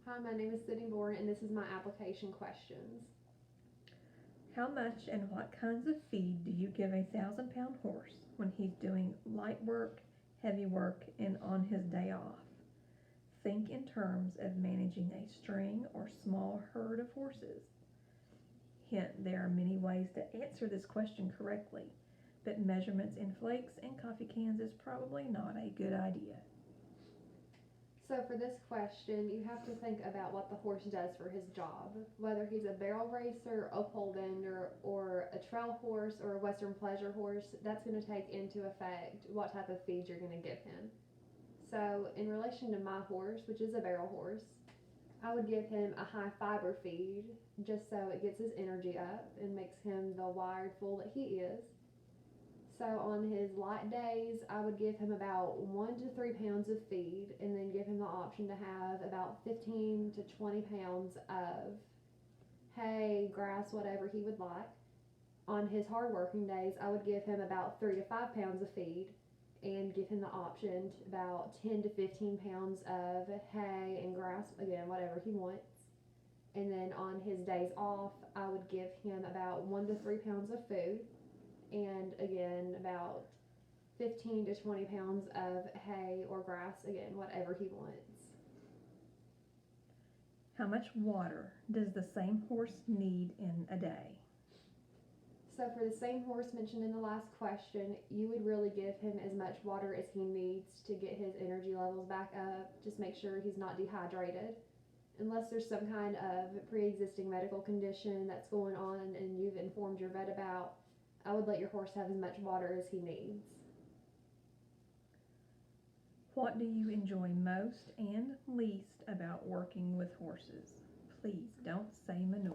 Hi, my name is Sydney Bourne, and this is my application questions. How much and what kinds of feed do you give a 1,000-pound horse when he's doing light work, heavy work, and on his day off? Think in terms of managing a string or small herd of horses. Hint, there are many ways to answer this question correctly, but measurements in flakes and coffee cans is probably not a good idea. So, for this question, you have to think about what the horse does for his job. Whether he's a barrel racer, a pole bender, or a trail horse, or a Western pleasure horse, that's going to take into effect what type of feed you're going to give him. So, in relation to my horse, which is a barrel horse, I would give him a high fiber feed just so it gets his energy up and makes him the wired fool that he is. So on his light days, I would give him about 1 to 3 pounds of feed and then give him the option to have about 15 to 20 pounds of hay, grass, whatever he would like. On his hard working days, I would give him about 3 to 5 pounds of feed and give him the option to about 10 to 15 pounds of hay and grass, again, whatever he wants. And then on his days off, I would give him about 1 to 3 pounds of food and again about 15 to 20 pounds of hay or grass, again, whatever he wants. How much water does the same horse need in a day? So for the same horse mentioned in the last question, you would really give him as much water as he needs to get his energy levels back up. Just make sure he's not dehydrated. Unless there's some kind of pre-existing medical condition that's going on and you've informed your vet about, I would let your horse have as much water as he needs. What do you enjoy most and least about working with horses? Please don't say manure.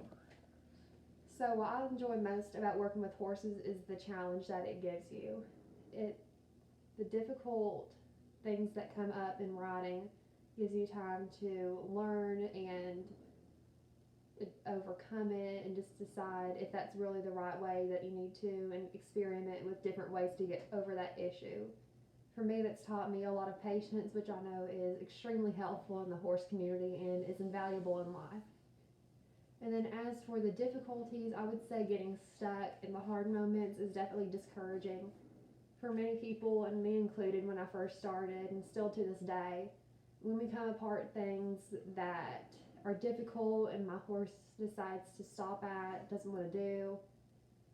So what I enjoy most about working with horses is the challenge that it gives you. The difficult things that come up in riding gives you time to learn and overcome it and just decide if that's really the right way that you need to and experiment with different ways to get over that issue. For me, that's taught me a lot of patience, which I know is extremely helpful in the horse community and is invaluable in life. And then as for the difficulties, I would say getting stuck in the hard moments is definitely discouraging for many people, and me included when I first started and still to this day. When we come apart things that are difficult and my horse decides to stop at, doesn't want to do,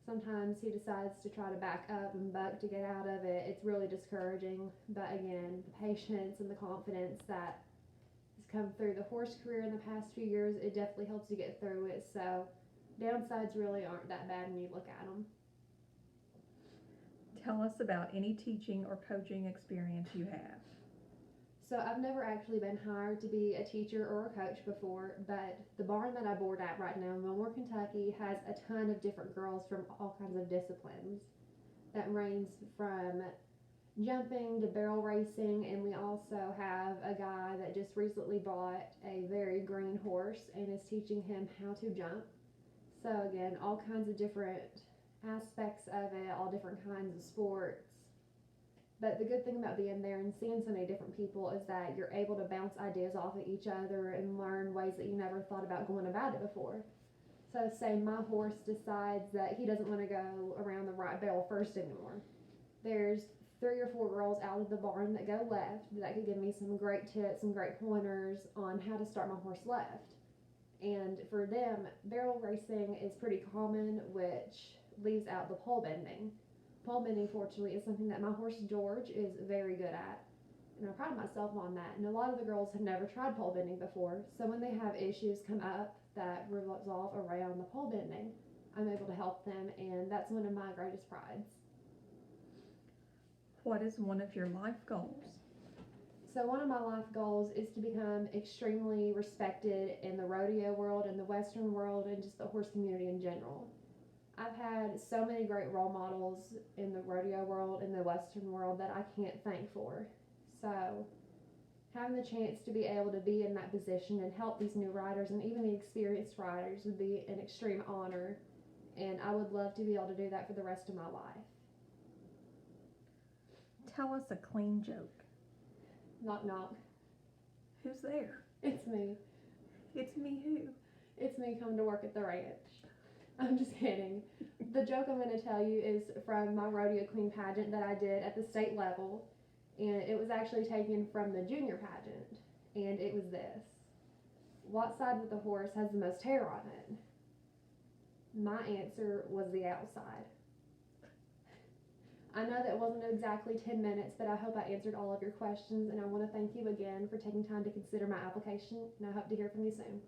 sometimes he decides to try to back up and buck to get out of it. It's really discouraging, but again, the patience and the confidence that has come through the horse career in the past few years, it definitely helps you get through it. So downsides really aren't that bad when you look at them. Tell us about any teaching or coaching experience you have. So I've never actually been hired to be a teacher or a coach before, but the barn that I board at right now in Wilmore, Kentucky has a ton of different girls from all kinds of disciplines. That range from jumping to barrel racing, and we also have a guy that just recently bought a very green horse and is teaching him how to jump. So again, all kinds of different aspects of it, all different kinds of sports. But the good thing about being there and seeing so many different people is that you're able to bounce ideas off of each other and learn ways that you never thought about going about it before. So say my horse decides that he doesn't want to go around the right barrel first anymore. There's 3 or 4 girls out of the barn that go left that could give me some great tips and great pointers on how to start my horse left. And for them, barrel racing is pretty common, which leaves out the pole bending. Pole bending, fortunately, is something that my horse George is very good at, and I pride myself on that. And a lot of the girls have never tried pole bending before, so when they have issues come up that revolve around the pole bending, I'm able to help them, and that's one of my greatest prides. What is one of your life goals? So one of my life goals is to become extremely respected in the rodeo world, in the Western world, and just the horse community in general. I've had so many great role models in the rodeo world, in the Western world, that I can't thank for. So having the chance to be able to be in that position and help these new riders and even the experienced riders would be an extreme honor, and I would love to be able to do that for the rest of my life. Tell us a clean joke. Knock knock. Who's there? It's me. It's me who? It's me coming to work at the ranch. I'm just kidding. The joke I'm going to tell you is from my rodeo queen pageant that I did at the state level, and it was actually taken from the junior pageant, and it was this. What side of the horse has the most hair on it? My answer was the outside. I know that wasn't exactly 10 minutes, but I hope I answered all of your questions, and I want to thank you again for taking time to consider my application, and I hope to hear from you soon.